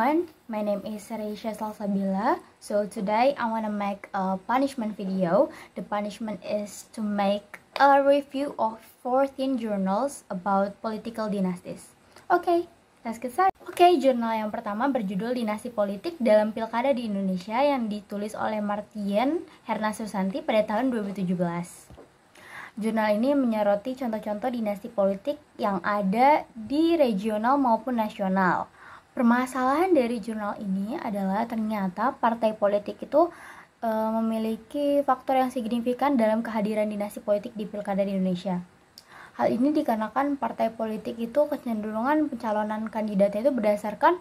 everyone, my name is Reisha Salsabila. So today I want to make a punishment video. The punishment is to make a review of 14 journals about political dynasties. Okay, let's get started. Oke, jurnal yang pertama berjudul Dinasti Politik dalam Pilkada di Indonesia yang ditulis oleh Martien Herna Susanti pada tahun 2017. Jurnal ini menyoroti contoh-contoh dinasti politik yang ada di regional maupun nasional. Permasalahan dari jurnal ini adalah ternyata partai politik itu memiliki faktor yang signifikan dalam kehadiran dinasti politik di pilkada di Indonesia. Hal ini dikarenakan partai politik itu kecenderungan pencalonan kandidatnya itu berdasarkan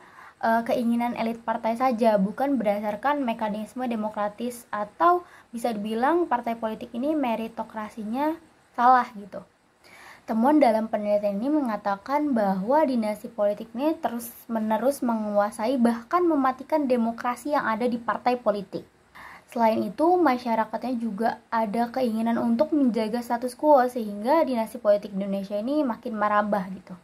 keinginan elit partai saja, bukan berdasarkan mekanisme demokratis, atau bisa dibilang partai politik ini meritokrasinya salah gitu. Temuan dalam penelitian ini mengatakan bahwa dinasti politik ini terus-menerus menguasai bahkan mematikan demokrasi yang ada di partai politik. Selain itu, masyarakatnya juga ada keinginan untuk menjaga status quo sehingga dinasti politik Indonesia ini makin merambah gitu.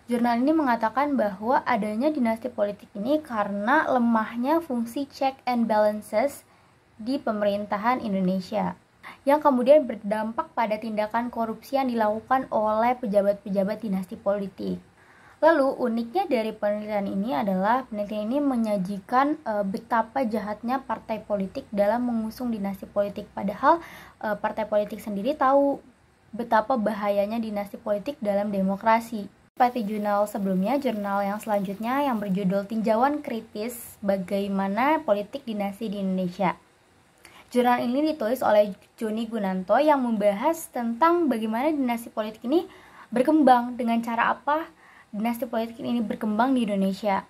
Jurnal ini mengatakan bahwa adanya dinasti politik ini karena lemahnya fungsi check and balances di pemerintahan Indonesia, yang kemudian berdampak pada tindakan korupsi yang dilakukan oleh pejabat-pejabat dinasti politik. Lalu uniknya dari penelitian ini adalah penelitian ini menyajikan betapa jahatnya partai politik dalam mengusung dinasti politik, padahal partai politik sendiri tahu betapa bahayanya dinasti politik dalam demokrasi. Seperti jurnal sebelumnya, jurnal yang selanjutnya yang berjudul Tinjauan Kritis Bagaimana Politik Dinasti di Indonesia. Jurnal ini ditulis oleh Joni Gunanto yang membahas tentang bagaimana dinasti politik ini berkembang, dengan cara apa dinasti politik ini berkembang di Indonesia.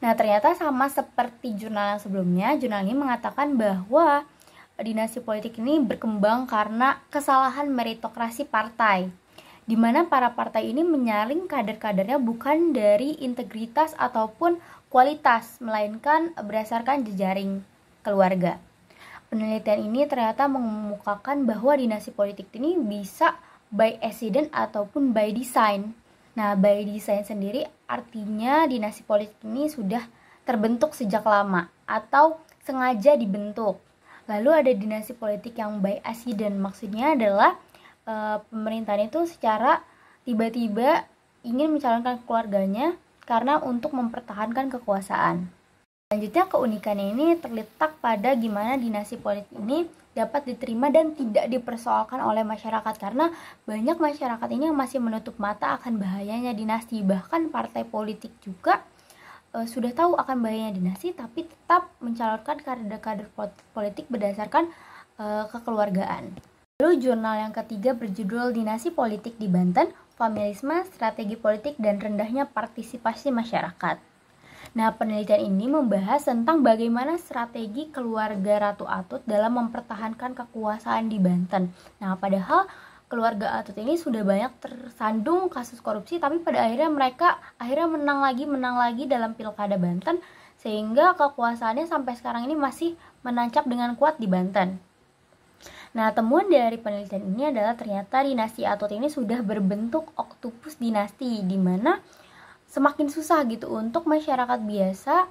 Nah, ternyata sama seperti jurnal yang sebelumnya, jurnal ini mengatakan bahwa dinasti politik ini berkembang karena kesalahan meritokrasi partai, di mana para partai ini menyaring kader-kadernya bukan dari integritas ataupun kualitas, melainkan berdasarkan jejaring keluarga. Penelitian ini ternyata mengemukakan bahwa dinasti politik ini bisa by accident ataupun by design. Nah, by design sendiri artinya dinasti politik ini sudah terbentuk sejak lama atau sengaja dibentuk. Lalu ada dinasti politik yang by accident, maksudnya adalah pemerintahan itu secara tiba-tiba ingin mencalonkan keluarganya karena untuk mempertahankan kekuasaan. Selanjutnya, keunikannya ini terletak pada gimana dinasti politik ini dapat diterima dan tidak dipersoalkan oleh masyarakat, karena banyak masyarakat ini yang masih menutup mata akan bahayanya dinasti. Bahkan partai politik juga sudah tahu akan bahayanya dinasti, tapi tetap mencalonkan kader-kader politik berdasarkan kekeluargaan. Lalu jurnal yang ketiga berjudul Dinasti Politik di Banten, Familisme, Strategi Politik dan Rendahnya Partisipasi Masyarakat. Nah, penelitian ini membahas tentang bagaimana strategi keluarga Ratu Atut dalam mempertahankan kekuasaan di Banten. Nah, padahal keluarga Atut ini sudah banyak tersandung kasus korupsi, tapi pada akhirnya mereka menang lagi dalam Pilkada Banten, sehingga kekuasaannya sampai sekarang ini masih menancap dengan kuat di Banten. Nah, temuan dari penelitian ini adalah ternyata dinasti Atut ini sudah berbentuk oktopus dinasti, di mana semakin susah gitu untuk masyarakat biasa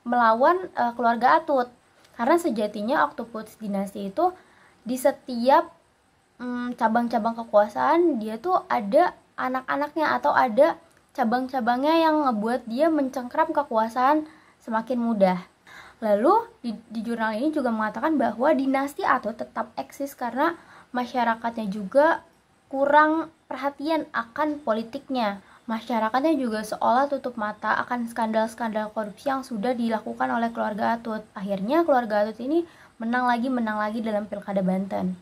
melawan keluarga Atut. Karena sejatinya oktopus dinasti itu di setiap cabang-cabang kekuasaan dia tuh ada anak-anaknya atau ada cabang-cabangnya yang ngebuat dia mencengkram kekuasaan semakin mudah. Lalu di jurnal ini juga mengatakan bahwa dinasti Atut tetap eksis karena masyarakatnya juga kurang perhatian akan politiknya. Masyarakatnya juga seolah tutup mata akan skandal-skandal korupsi yang sudah dilakukan oleh keluarga Atut. Akhirnya keluarga Atut ini menang lagi dalam Pilkada Banten.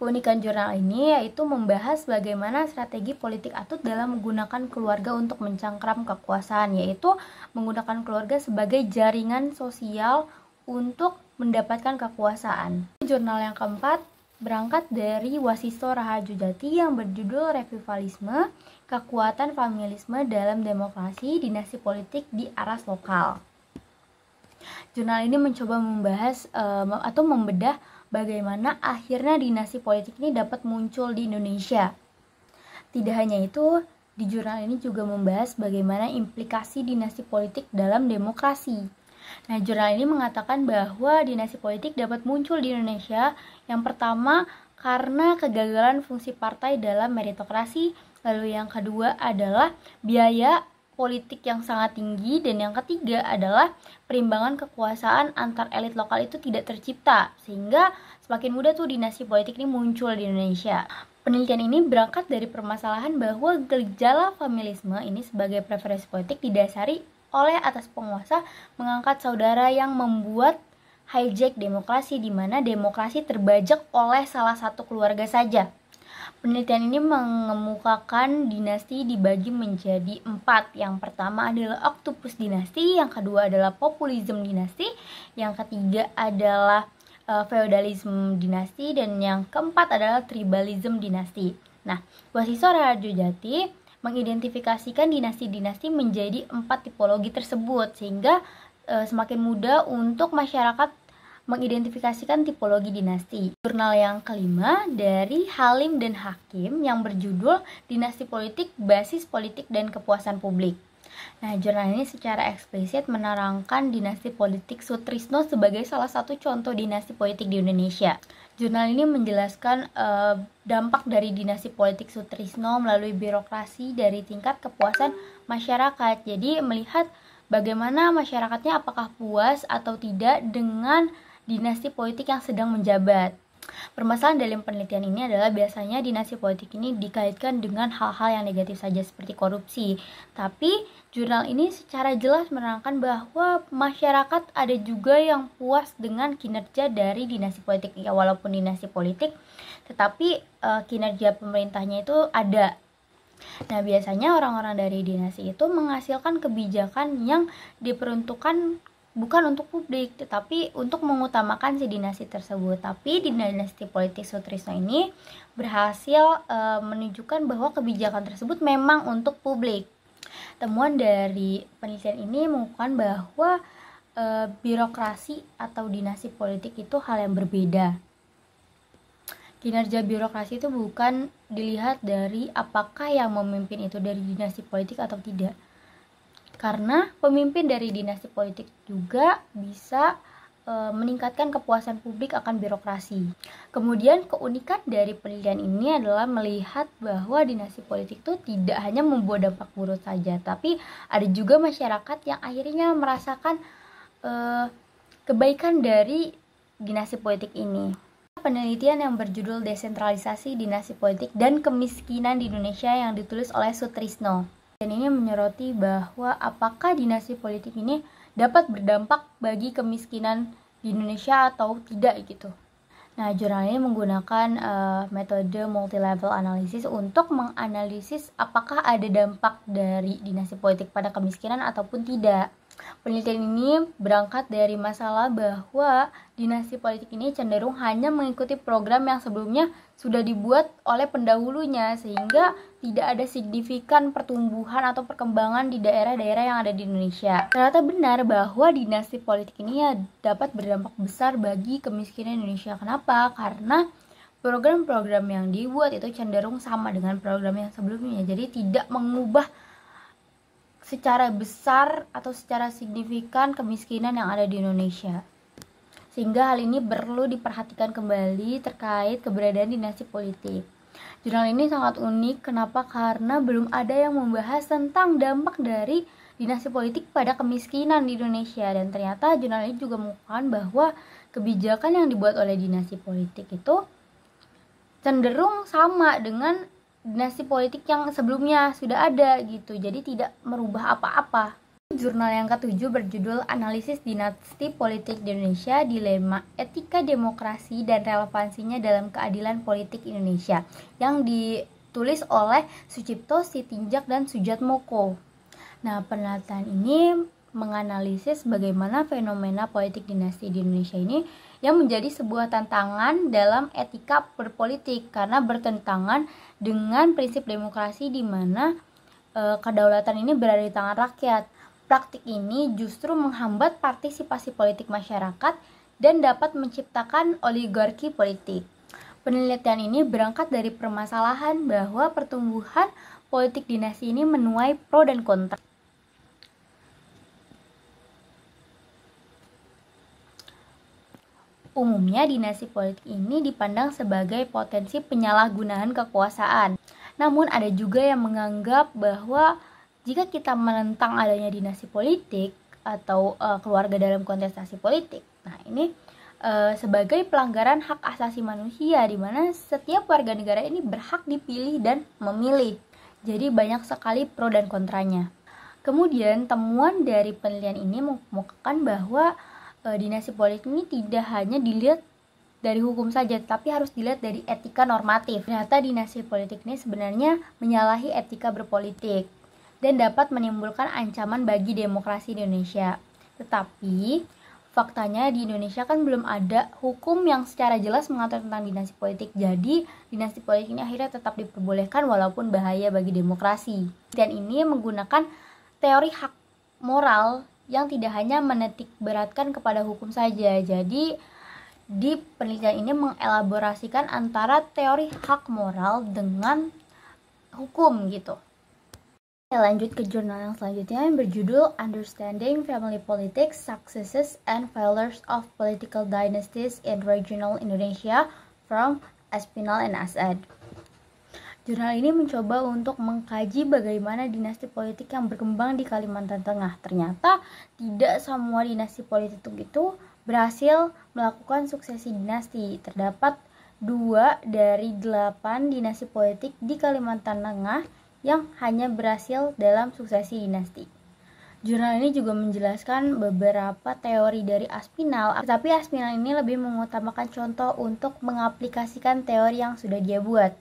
Keunikan jurnal ini yaitu membahas bagaimana strategi politik Atut dalam menggunakan keluarga untuk mencengkram kekuasaan, yaitu menggunakan keluarga sebagai jaringan sosial untuk mendapatkan kekuasaan. Jurnal yang keempat berangkat dari Wasisto Rahajujati yang berjudul Revivalisme, Kekuatan Familisme dalam Demokrasi Dinasti Politik di Aras Lokal. Jurnal ini mencoba membahas atau membedah bagaimana akhirnya dinasti politik ini dapat muncul di Indonesia. Tidak hanya itu, Di jurnal ini juga membahas bagaimana implikasi dinasti politik dalam demokrasi. Nah, jurnal ini mengatakan bahwa dinasti politik dapat muncul di Indonesia yang pertama karena kegagalan fungsi partai dalam meritokrasi, lalu yang kedua adalah biaya politik yang sangat tinggi, dan yang ketiga adalah perimbangan kekuasaan antar elit lokal itu tidak tercipta, sehingga semakin mudah tuh dinasti politik ini muncul di Indonesia. Penelitian ini berangkat dari permasalahan bahwa gejala familisme ini sebagai preferensi politik didasari oleh atas penguasa mengangkat saudara yang membuat hijack demokrasi, di mana demokrasi terbajak oleh salah satu keluarga saja. Penelitian ini mengemukakan dinasti dibagi menjadi 4. Yang pertama adalah Octopus dinasti, yang kedua adalah Populisme dinasti, yang ketiga adalah Feodalisme dinasti, dan yang keempat adalah Tribalisme dinasti. Nah, Wasiso Rarjojati mengidentifikasikan dinasti-dinasti menjadi 4 tipologi tersebut, sehingga semakin mudah untuk masyarakat mengidentifikasikan tipologi dinasti. Jurnal yang kelima dari Halim dan Hakim yang berjudul Dinasti Politik, Basis Politik dan Kepuasan Publik. Nah, jurnal ini secara eksplisit menerangkan dinasti politik Sutrisno sebagai salah satu contoh dinasti politik di Indonesia. Jurnal ini menjelaskan dampak dari dinasti politik Sutrisno melalui birokrasi dari tingkat kepuasan masyarakat. Jadi melihat bagaimana masyarakatnya apakah puas atau tidak dengan dinasti politik yang sedang menjabat. Permasalahan dalam penelitian ini adalah biasanya dinasti politik ini dikaitkan dengan hal-hal yang negatif saja seperti korupsi. Tapi jurnal ini secara jelas menerangkan bahwa masyarakat ada juga yang puas dengan kinerja dari dinasti politik. Ya, walaupun dinasti politik, tetapi kinerja pemerintahnya itu ada. Nah, biasanya orang-orang dari dinasti itu menghasilkan kebijakan yang diperuntukkan bukan untuk publik, tetapi untuk mengutamakan si dinasti tersebut. Tapi di dinasti politik Sutrisno ini berhasil menunjukkan bahwa kebijakan tersebut memang untuk publik. Temuan dari penelitian ini menunjukkan bahwa birokrasi atau dinasti politik itu hal yang berbeda. Kinerja birokrasi itu bukan dilihat dari apakah yang memimpin itu dari dinasti politik atau tidak. Karena pemimpin dari dinasti politik juga bisa meningkatkan kepuasan publik akan birokrasi. Kemudian keunikan dari penelitian ini adalah melihat bahwa dinasti politik itu tidak hanya membawa dampak buruk saja, tapi ada juga masyarakat yang akhirnya merasakan kebaikan dari dinasti politik ini. Penelitian yang berjudul Desentralisasi Dinasti Politik dan Kemiskinan di Indonesia yang ditulis oleh Sutrisno. Dan ini menyoroti bahwa apakah dinasti politik ini dapat berdampak bagi kemiskinan di Indonesia atau tidak gitu. Nah, jurnal ini menggunakan metode multi-level analysis untuk menganalisis apakah ada dampak dari dinasti politik pada kemiskinan ataupun tidak. Penelitian ini berangkat dari masalah bahwa dinasti politik ini cenderung hanya mengikuti program yang sebelumnya sudah dibuat oleh pendahulunya, sehingga tidak ada signifikan pertumbuhan atau perkembangan di daerah-daerah yang ada di Indonesia. Ternyata benar bahwa dinasti politik ini dapat berdampak besar bagi kemiskinan Indonesia. Kenapa? Karena program-program yang dibuat itu cenderung sama dengan program yang sebelumnya, jadi tidak mengubah secara besar atau secara signifikan kemiskinan yang ada di Indonesia. Sehingga hal ini perlu diperhatikan kembali terkait keberadaan dinasti politik. Jurnal ini sangat unik, kenapa? Karena belum ada yang membahas tentang dampak dari dinasti politik pada kemiskinan di Indonesia. Dan ternyata jurnal ini juga mengungkapkan bahwa kebijakan yang dibuat oleh dinasti politik itu cenderung sama dengan dinasti politik yang sebelumnya sudah ada gitu, jadi tidak merubah apa-apa. Jurnal yang ketujuh berjudul Analisis Dinasti Politik di Indonesia, Dilema Etika Demokrasi dan Relevansinya dalam Keadilan Politik Indonesia, yang ditulis oleh Sucipto, Sitinjak, dan Sujatmoko. Nah, penelitian ini menganalisis bagaimana fenomena politik dinasti di Indonesia ini yang menjadi sebuah tantangan dalam etika berpolitik karena bertentangan dengan prinsip demokrasi di mana kedaulatan ini berada di tangan rakyat. Praktik ini justru menghambat partisipasi politik masyarakat dan dapat menciptakan oligarki politik. Penelitian ini berangkat dari permasalahan bahwa pertumbuhan politik dinasti ini menuai pro dan kontra. Umumnya dinasti politik ini dipandang sebagai potensi penyalahgunaan kekuasaan. Namun ada juga yang menganggap bahwa jika kita menentang adanya dinasti politik atau keluarga dalam kontestasi politik, nah ini sebagai pelanggaran hak asasi manusia, di mana setiap warga negara ini berhak dipilih dan memilih. Jadi banyak sekali pro dan kontranya. Kemudian temuan dari penelitian ini mengemukakan bahwa dinasti politik ini tidak hanya dilihat dari hukum saja, tapi harus dilihat dari etika normatif. Ternyata dinasti politik ini sebenarnya menyalahi etika berpolitik dan dapat menimbulkan ancaman bagi demokrasi di Indonesia. Tetapi faktanya di Indonesia kan belum ada hukum yang secara jelas mengatur tentang dinasti politik. Jadi dinasti politik ini akhirnya tetap diperbolehkan walaupun bahaya bagi demokrasi. Dan ini menggunakan teori hak moral yang tidak hanya menitik beratkan kepada hukum saja. Jadi di penelitian ini mengelaborasikan antara teori hak moral dengan hukum gitu. Lanjut ke jurnal yang selanjutnya yang berjudul Understanding Family Politics, Successes and Failures of Political Dynasties in Regional Indonesia from Aspinall and Asad. Jurnal ini mencoba untuk mengkaji bagaimana dinasti politik yang berkembang di Kalimantan Tengah. Ternyata tidak semua dinasti politik itu berhasil melakukan suksesi dinasti. Terdapat 2 dari 8 dinasti politik di Kalimantan Tengah yang hanya berhasil dalam suksesi dinasti. Jurnal ini juga menjelaskan beberapa teori dari Aspinall, tetapi Aspinall ini lebih mengutamakan contoh untuk mengaplikasikan teori yang sudah dia buat.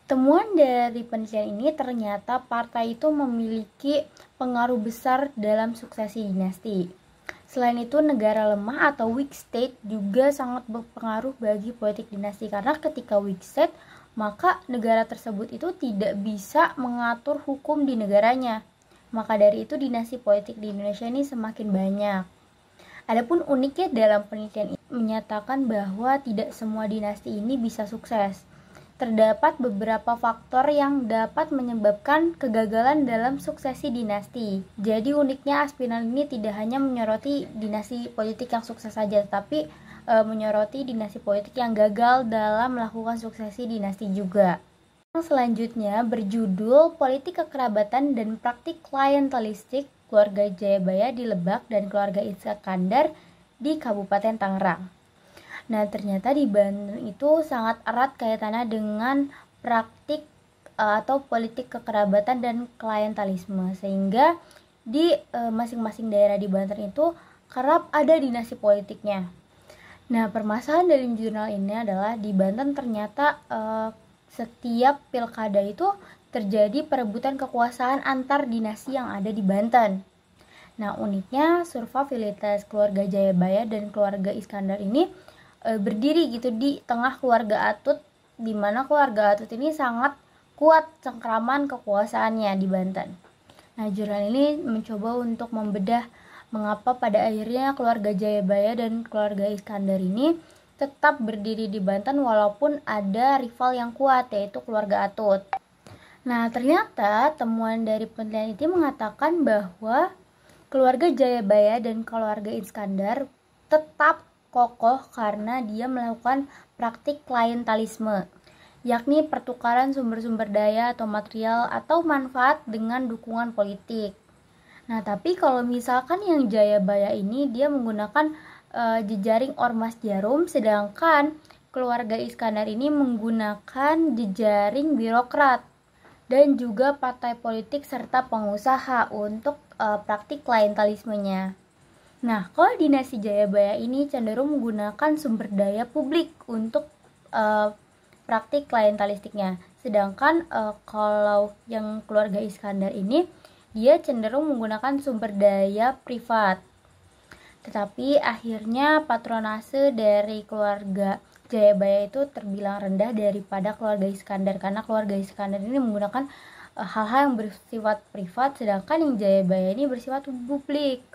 Temuan dari penelitian ini ternyata partai itu memiliki pengaruh besar dalam suksesi dinasti. Selain itu, negara lemah atau weak state juga sangat berpengaruh bagi politik dinasti, karena ketika weak state, maka negara tersebut itu tidak bisa mengatur hukum di negaranya. Maka dari itu dinasti politik di Indonesia ini semakin banyak. Adapun uniknya dalam penelitian ini menyatakan bahwa tidak semua dinasti ini bisa sukses. Terdapat beberapa faktor yang dapat menyebabkan kegagalan dalam suksesi dinasti. Jadi uniknya Aspinall ini tidak hanya menyoroti dinasti politik yang sukses saja, tapi menyoroti dinasti politik yang gagal dalam melakukan suksesi dinasti juga. Selanjutnya berjudul Politik Kekerabatan dan Praktik Klientelistik Keluarga Jayabaya di Lebak dan Keluarga Iskandar di Kabupaten Tangerang. Nah, ternyata di Banten itu sangat erat kaitannya dengan praktik atau politik kekerabatan dan klientelisme, sehingga di masing-masing daerah di Banten itu kerap ada dinasti politiknya. Nah, permasalahan dari jurnal ini adalah di Banten ternyata setiap pilkada itu terjadi perebutan kekuasaan antar dinasti yang ada di Banten. Nah, uniknya survivalitas keluarga Jayabaya dan keluarga Iskandar ini berdiri gitu di tengah keluarga Atut, di mana keluarga Atut ini sangat kuat cengkraman kekuasaannya di Banten. Nah, jurnal ini mencoba untuk membedah mengapa pada akhirnya keluarga Jayabaya dan keluarga Iskandar ini tetap berdiri di Banten walaupun ada rival yang kuat, yaitu keluarga Atut. Nah, ternyata temuan dari penelitian itu mengatakan bahwa keluarga Jayabaya dan keluarga Iskandar tetap kokoh karena dia melakukan praktik klientelisme, yakni pertukaran sumber-sumber daya atau material atau manfaat dengan dukungan politik. Nah, tapi kalau misalkan yang Jayabaya ini dia menggunakan jejaring ormas jarum, sedangkan keluarga Iskandar ini menggunakan jejaring birokrat dan juga partai politik serta pengusaha untuk praktik klientelismenya. Nah, kalau dinasti Jayabaya ini cenderung menggunakan sumber daya publik untuk praktik klientelistiknya. Sedangkan kalau yang keluarga Iskandar ini, dia cenderung menggunakan sumber daya privat. Tetapi akhirnya patronase dari keluarga Jayabaya itu terbilang rendah daripada keluarga Iskandar, karena keluarga Iskandar ini menggunakan hal-hal yang bersifat privat, sedangkan yang Jayabaya ini bersifat publik.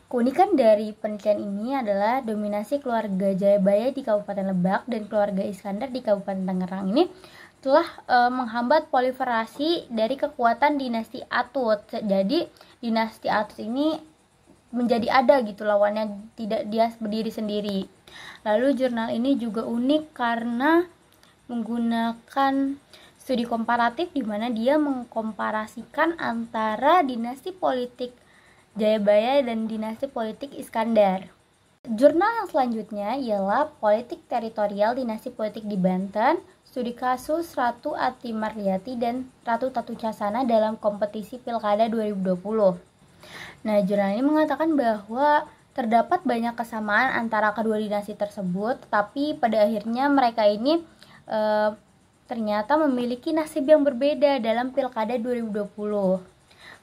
Keunikan dari penelitian ini adalah dominasi keluarga Jayabaya di Kabupaten Lebak dan keluarga Iskandar di Kabupaten Tangerang ini telah menghambat proliferasi dari kekuatan dinasti Atut. Jadi dinasti Atut ini menjadi ada gitu lawannya, tidak dia berdiri sendiri. Lalu jurnal ini juga unik karena menggunakan studi komparatif di mana dia mengkomparasikan antara dinasti politik Jayabaya dan dinasti politik Iskandar. Jurnal yang selanjutnya ialah Politik Teritorial Dinasti Politik di Banten, studi kasus Ratu Ati Marliati dan Ratu Tatu Casana dalam kompetisi Pilkada 2020. Nah, jurnal ini mengatakan bahwa terdapat banyak kesamaan antara kedua dinasti tersebut, tetapi pada akhirnya mereka ini ternyata memiliki nasib yang berbeda dalam Pilkada 2020.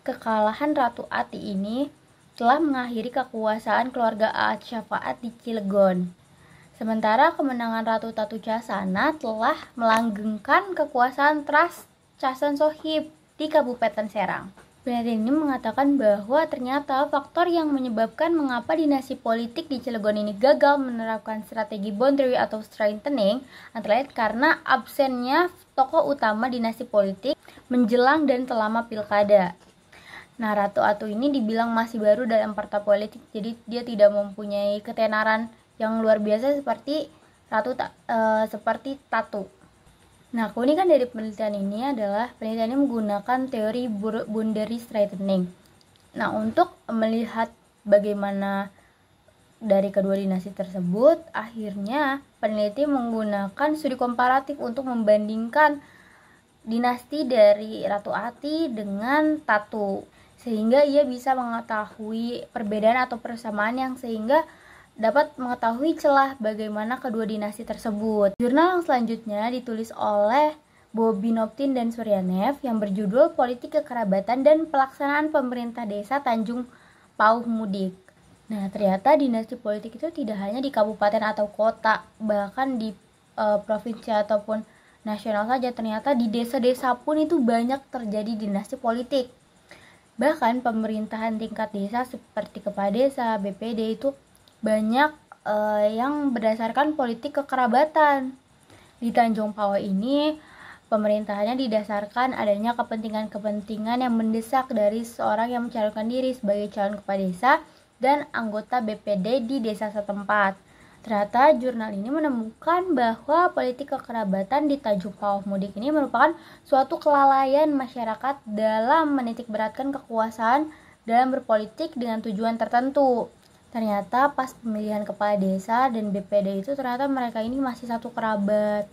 Kekalahan Ratu Ati ini telah mengakhiri kekuasaan keluarga Aat Syafaat di Cilegon. Sementara kemenangan Ratu Tatu Casana telah melanggengkan kekuasaan Tras Casan Sohib di Kabupaten Serang. Penelitian ini mengatakan bahwa ternyata faktor yang menyebabkan mengapa dinasti politik di Cilegon ini gagal menerapkan strategi boundary atau strengthening antara lain karena absennya tokoh utama dinasti politik menjelang dan selama pilkada. Nah, Ratu Atu ini dibilang masih baru dalam partai politik, jadi dia tidak mempunyai ketenaran yang luar biasa seperti seperti Tatu. Nah, keunikan dari penelitian ini adalah penelitian ini menggunakan teori boundary straightening. Nah, untuk melihat bagaimana dari kedua dinasti tersebut, akhirnya peneliti menggunakan studi komparatif untuk membandingkan dinasti dari Ratu Ati dengan Tatu, sehingga ia bisa mengetahui perbedaan atau persamaan yang sehingga dapat mengetahui celah bagaimana kedua dinasti tersebut. Jurnal yang selanjutnya ditulis oleh Bobby Noptin dan Suryanev yang berjudul Politik Kekerabatan dan Pelaksanaan Pemerintah Desa Tanjung Pauh Mudik. Nah, ternyata dinasti politik itu tidak hanya di kabupaten atau kota, bahkan di provinsi ataupun nasional saja. Ternyata di desa-desa pun itu banyak terjadi dinasti politik. Bahkan pemerintahan tingkat desa seperti kepala desa, BPD itu banyak yang berdasarkan politik kekerabatan. Di Tanjung Pauh ini pemerintahannya didasarkan adanya kepentingan-kepentingan yang mendesak dari seorang yang mencalonkan diri sebagai calon kepala desa dan anggota BPD di desa setempat. Ternyata jurnal ini menemukan bahwa politik kekerabatan di Tanjung Pauh Mudik ini merupakan suatu kelalaian masyarakat dalam menitikberatkan kekuasaan dalam berpolitik dengan tujuan tertentu. Ternyata pas pemilihan kepala desa dan BPD itu ternyata mereka ini masih satu kerabat.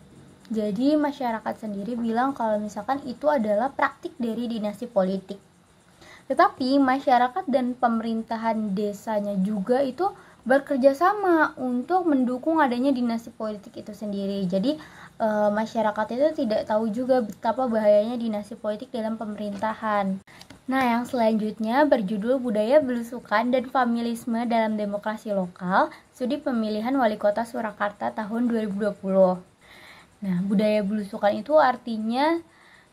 Jadi masyarakat sendiri bilang kalau misalkan itu adalah praktik dari dinasti politik. Tetapi masyarakat dan pemerintahan desanya juga itu bekerja sama untuk mendukung adanya dinasti politik itu sendiri. Jadi masyarakat itu tidak tahu juga betapa bahayanya dinasti politik dalam pemerintahan. Nah, yang selanjutnya berjudul Budaya Belusukan dan Familisme dalam Demokrasi Lokal, Studi Pemilihan Wali Kota Surakarta tahun 2020. Nah, budaya belusukan itu artinya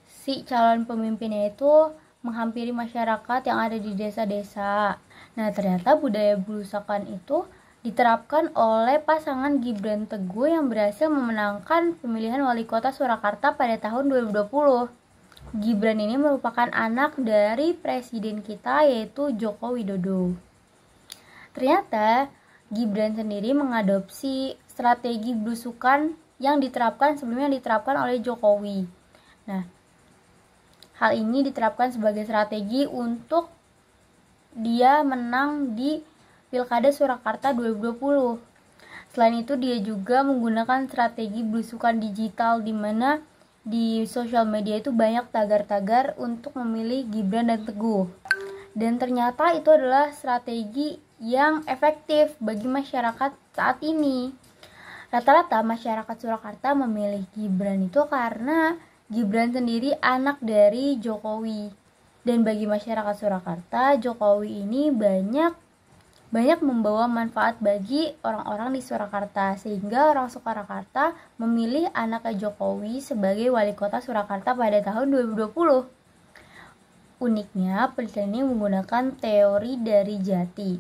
si calon pemimpinnya itu menghampiri masyarakat yang ada di desa-desa. Nah, ternyata budaya belusukan itu diterapkan oleh pasangan Gibran Teguh yang berhasil memenangkan pemilihan wali kota Surakarta pada tahun 2020. Gibran ini merupakan anak dari presiden kita yaitu Joko Widodo. Ternyata Gibran sendiri mengadopsi strategi belusukan yang sebelumnya diterapkan oleh Jokowi. Nah, hal ini diterapkan sebagai strategi untuk dia menang di Pilkada Surakarta 2020. Selain itu dia juga menggunakan strategi belusukan digital di mana di sosial media itu banyak tagar-tagar untuk memilih Gibran dan Teguh. Dan ternyata itu adalah strategi yang efektif bagi masyarakat saat ini. Rata-rata masyarakat Surakarta memilih Gibran itu karena Gibran sendiri anak dari Jokowi. Dan bagi masyarakat Surakarta, Jokowi ini banyak membawa manfaat bagi orang-orang di Surakarta, sehingga orang Surakarta memilih anaknya Jokowi sebagai wali kota Surakarta pada tahun 2020. Uniknya, penelitian ini menggunakan teori dari Jati.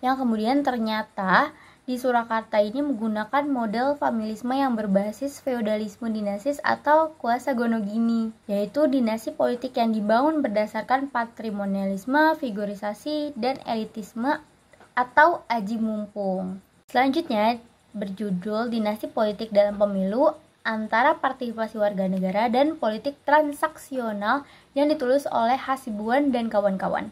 yang kemudian ternyata di Surakarta ini menggunakan model familisme yang berbasis feodalisme dinasis atau kuasa gonogini, yaitu dinasti politik yang dibangun berdasarkan patrimonialisme, figurisasi, dan elitisme atau aji mumpung. Selanjutnya berjudul Dinasti Politik dalam Pemilu antara Partisipasi Warga Negara dan Politik Transaksional yang ditulis oleh Hasibuan dan kawan-kawan.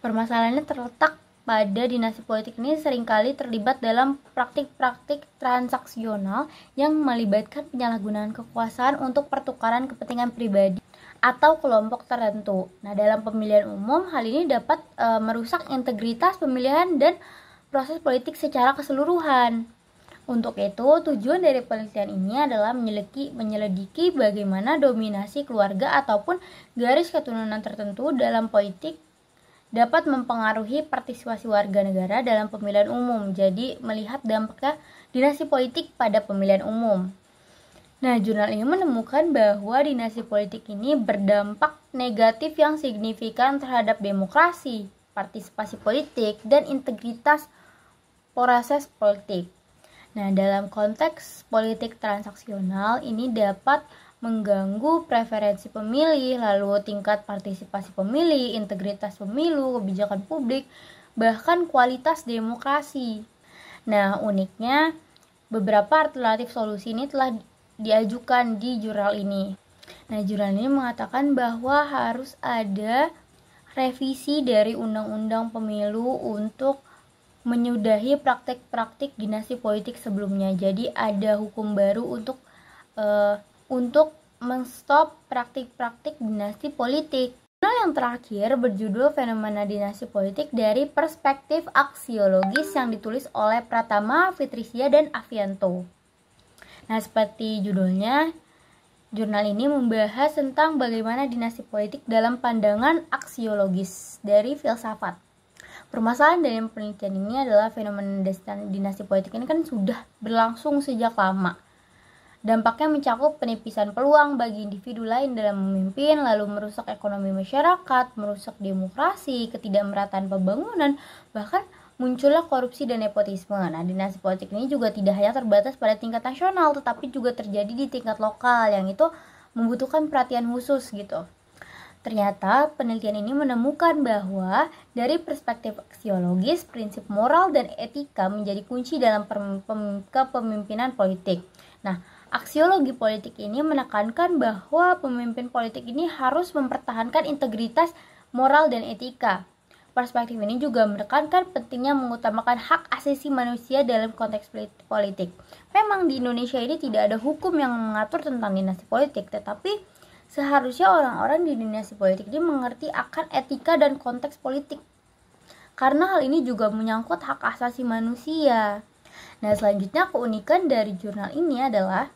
Permasalahannya terletak pada dinasti politik ini seringkali terlibat dalam praktik-praktik transaksional yang melibatkan penyalahgunaan kekuasaan untuk pertukaran kepentingan pribadi atau kelompok tertentu. Nah, dalam pemilihan umum, hal ini dapat merusak integritas pemilihan dan proses politik secara keseluruhan. Untuk itu, tujuan dari penelitian ini adalah menyelidiki bagaimana dominasi keluarga ataupun garis keturunan tertentu dalam politik dapat mempengaruhi partisipasi warga negara dalam pemilihan umum. Jadi, melihat dampaknya dinasti politik pada pemilihan umum. Nah, jurnal ini menemukan bahwa dinasti politik ini berdampak negatif yang signifikan terhadap demokrasi, partisipasi politik, dan integritas proses politik. Nah, dalam konteks politik transaksional ini dapat mengganggu preferensi pemilih, lalu tingkat partisipasi pemilih, integritas pemilu, kebijakan publik, bahkan kualitas demokrasi. Nah, uniknya beberapa alternatif solusi ini telah diajukan di jurnal ini. Nah, jurnal ini mengatakan bahwa harus ada revisi dari undang-undang pemilu untuk menyudahi praktik-praktik dinasti politik sebelumnya. Jadi ada hukum baru untuk menstop praktik-praktik dinasti politik. Jurnal yang terakhir berjudul Fenomena Dinasti Politik dari Perspektif Aksiologis yang ditulis oleh Pratama, Fitricia, dan Avianto. Nah, seperti judulnya, jurnal ini membahas tentang bagaimana dinasti politik dalam pandangan aksiologis dari filsafat. Permasalahan dari penelitian ini adalah fenomena dinasti politik ini kan sudah berlangsung sejak lama. Dampaknya mencakup penipisan peluang bagi individu lain dalam memimpin, lalu merusak ekonomi masyarakat, merusak demokrasi, ketidakmerataan pembangunan, bahkan muncullah korupsi dan nepotisme. Nah, dinasti politik ini juga tidak hanya terbatas pada tingkat nasional, tetapi juga terjadi di tingkat lokal yang itu membutuhkan perhatian khusus gitu. Ternyata penelitian ini menemukan bahwa dari perspektif aksiologis, prinsip moral dan etika menjadi kunci dalam kepemimpinan politik. Nah, aksiologi politik ini menekankan bahwa pemimpin politik ini harus mempertahankan integritas moral dan etika. Perspektif ini juga menekankan pentingnya mengutamakan hak asasi manusia dalam konteks politik. Memang di Indonesia ini tidak ada hukum yang mengatur tentang dinasti politik, tetapi seharusnya orang-orang di dinasti politik ini mengerti akan etika dan konteks politik. Karena hal ini juga menyangkut hak asasi manusia. Nah, selanjutnya keunikan dari jurnal ini adalah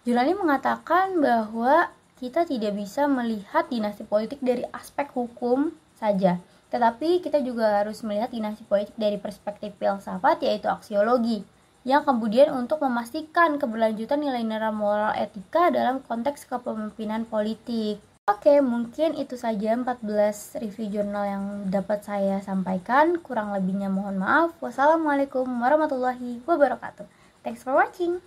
jurnal ini mengatakan bahwa kita tidak bisa melihat dinasti politik dari aspek hukum saja, tetapi kita juga harus melihat dinasti politik dari perspektif filsafat, yaitu aksiologi, yang kemudian untuk memastikan keberlanjutan nilai-nilai moral etika dalam konteks kepemimpinan politik. Oke, mungkin itu saja 14 review jurnal yang dapat saya sampaikan. Kurang lebihnya mohon maaf. Wassalamualaikum warahmatullahi wabarakatuh. Thanks for watching.